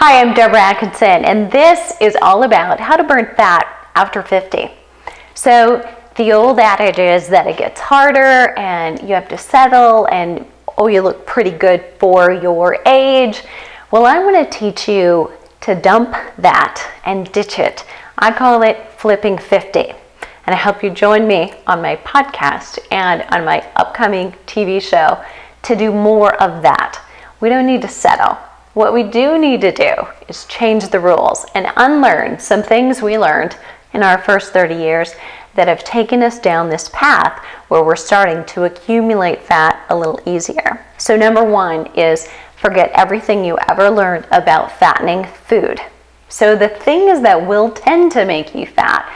Hi, I'm Deborah Atkinson, and this is all about how to burn fat after 50. So the old adage is that it gets harder and you have to settle and, oh, you look pretty good for your age. Well, I want to teach you to dump that and ditch it. I call it flipping 50. And I hope you join me on my podcast and on my upcoming TV show to do more of that. We don't need to settle. What we do need to do is change the rules and unlearn some things we learned in our first 30 years that have taken us down this path where we're starting to accumulate fat a little easier. So number one is forget everything you ever learned about fattening food. So the things that will tend to make you fat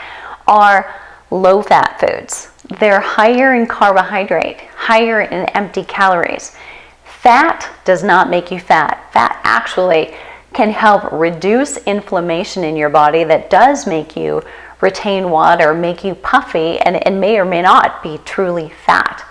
are low-fat foods. They're higher in carbohydrate, higher in empty calories. Fat does not make you fat. Fat actually can help reduce inflammation in your body that does make you retain water, make you puffy, and may or may not be truly fat.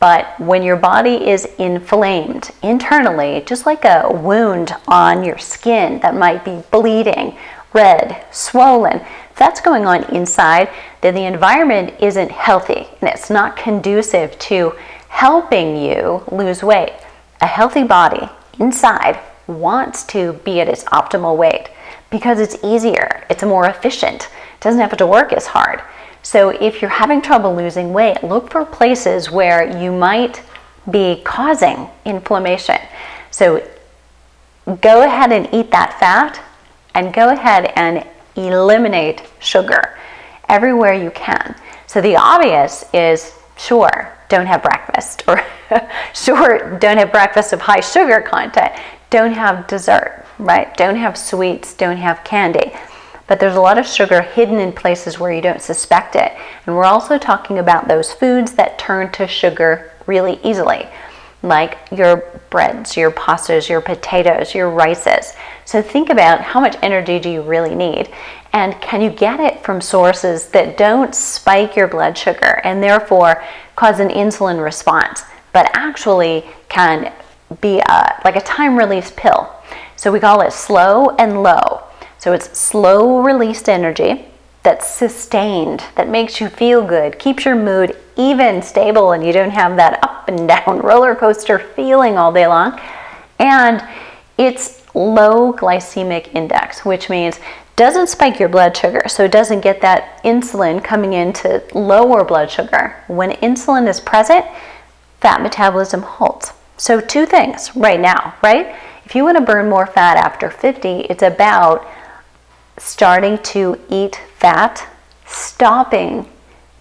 But when your body is inflamed internally, just like a wound on your skin that might be bleeding, red, swollen, if that's going on inside, then the environment isn't healthy and it's not conducive to helping you lose weight. A healthy body inside wants to be at its optimal weight because it's easier, it's more efficient, it doesn't have to work as hard. So if you're having trouble losing weight, look for places where you might be causing inflammation. So go ahead and eat that fat and go ahead and eliminate sugar everywhere you can. So the obvious is, sure, don't have breakfast, or sure, don't have breakfast of high sugar content, don't have dessert, right? Don't have sweets, don't have candy. But there's a lot of sugar hidden in places where you don't suspect it. And we're also talking about those foods that turn to sugar really easily, like your breads, your pastas, your potatoes, your rices. So think about how much energy do you really need? And can you get it from sources that don't spike your blood sugar and therefore cause an insulin response, but actually can be like a time-release pill? So we call it slow and low. So it's slow-released energy that's sustained, that makes you feel good, keeps your mood even, stable, and you don't have that up and down roller coaster feeling all day long. And it's low glycemic index, which means doesn't spike your blood sugar, so it doesn't get that insulin coming in to lower blood sugar. When insulin is present, fat metabolism halts. So two things right now, right? If you want to burn more fat after 50, it's about starting to eat fat, stopping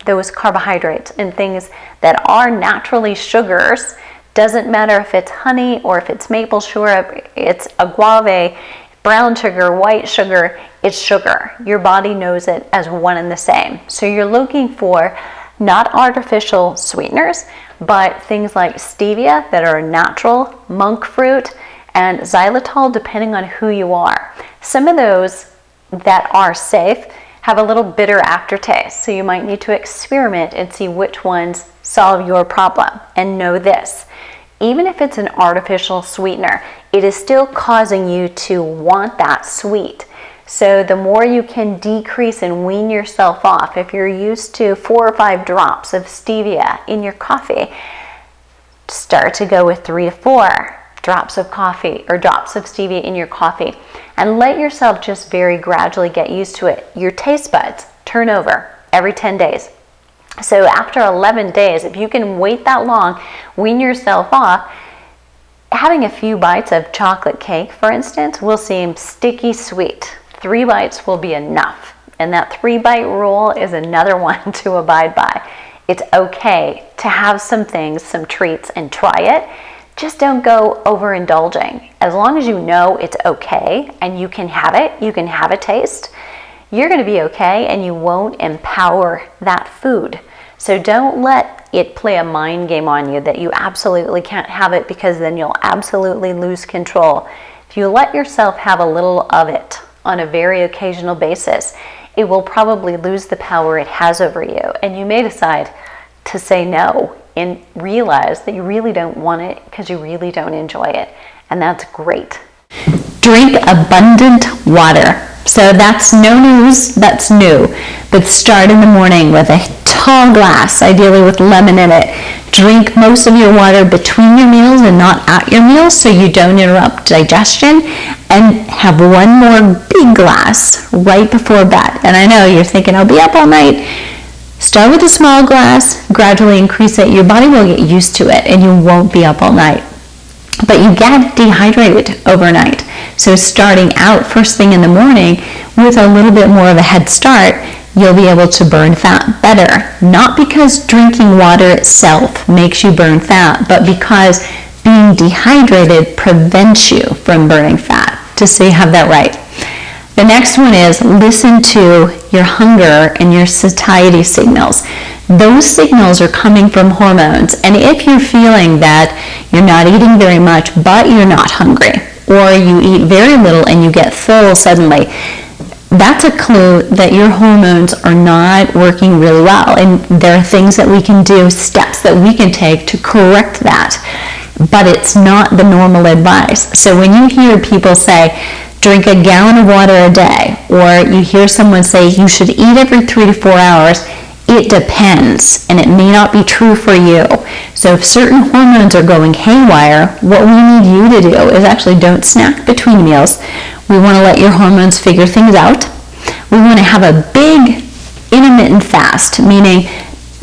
those carbohydrates and things that are naturally sugars. Doesn't matter if it's honey or if it's maple syrup, it's agave, brown sugar, white sugar, it's sugar. Your body knows it as one and the same. So you're looking for not artificial sweeteners, but things like stevia that are natural, monk fruit, and xylitol, depending on who you are. Some of those that are safe have a little bitter aftertaste, so you might need to experiment and see which ones solve your problem. And know this, even if it's an artificial sweetener, it is still causing you to want that sweet. So the more you can decrease and wean yourself off, if you're used to 4 or 5 drops of stevia in your coffee, start to go with 3 to 4 drops of coffee or drops of stevia in your coffee, and let yourself just very gradually get used to it. Your taste buds turn over every 10 days. So after 11 days, if you can wait that long, wean yourself off, having a few bites of chocolate cake, for instance, will seem sticky sweet. 3 bites will be enough. And that 3-bite rule is another one to abide by. It's okay to have some things, some treats, and try it. Just don't go overindulging. As long as you know it's okay and you can have it, you can have a taste, you're going to be okay and you won't empower that food. So don't let it play a mind game on you that you absolutely can't have it, because then you'll absolutely lose control. If you let yourself have a little of it on a very occasional basis, it will probably lose the power it has over you, and you may decide to say no and realize that you really don't want it because you really don't enjoy it, and that's great. Drink abundant water. So that's no news, that's new. But start in the morning with a tall glass, ideally with lemon in it. Drink most of your water between your meals and not at your meals so you don't interrupt digestion. And have one more big glass right before bed. And I know you're thinking, I'll be up all night. Start with a small glass, gradually increase it. Your body will get used to it and you won't be up all night. But you get dehydrated overnight. So starting out first thing in the morning with a little bit more of a head start, you'll be able to burn fat better. Not because drinking water itself makes you burn fat, but because being dehydrated prevents you from burning fat. Just so you have that right. The next one is listen to your hunger and your satiety signals. Those signals are coming from hormones. And if you're feeling that you're not eating very much, but you're not hungry, or you eat very little and you get full suddenly, that's a clue that your hormones are not working really well. And there are things that we can do, steps that we can take to correct that. But it's not the normal advice. So when you hear people say, drink a gallon of water a day, or you hear someone say you should eat every 3 to 4 hours, it depends, and it may not be true for you. So if certain hormones are going haywire, what we need you to do is actually don't snack between meals. We want to let your hormones figure things out. We want to have a big intermittent fast, meaning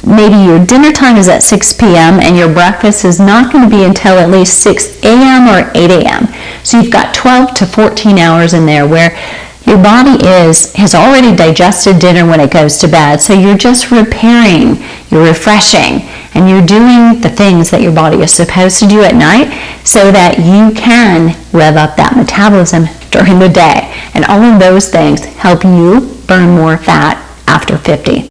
maybe your dinner time is at 6 p.m. and your breakfast is not going to be until at least 6 a.m. or 8 a.m. So you've got 12 to 14 hours in there where your body has already digested dinner when it goes to bed. So you're just repairing, you're refreshing, and you're doing the things that your body is supposed to do at night so that you can rev up that metabolism during the day. And all of those things help you burn more fat after 50.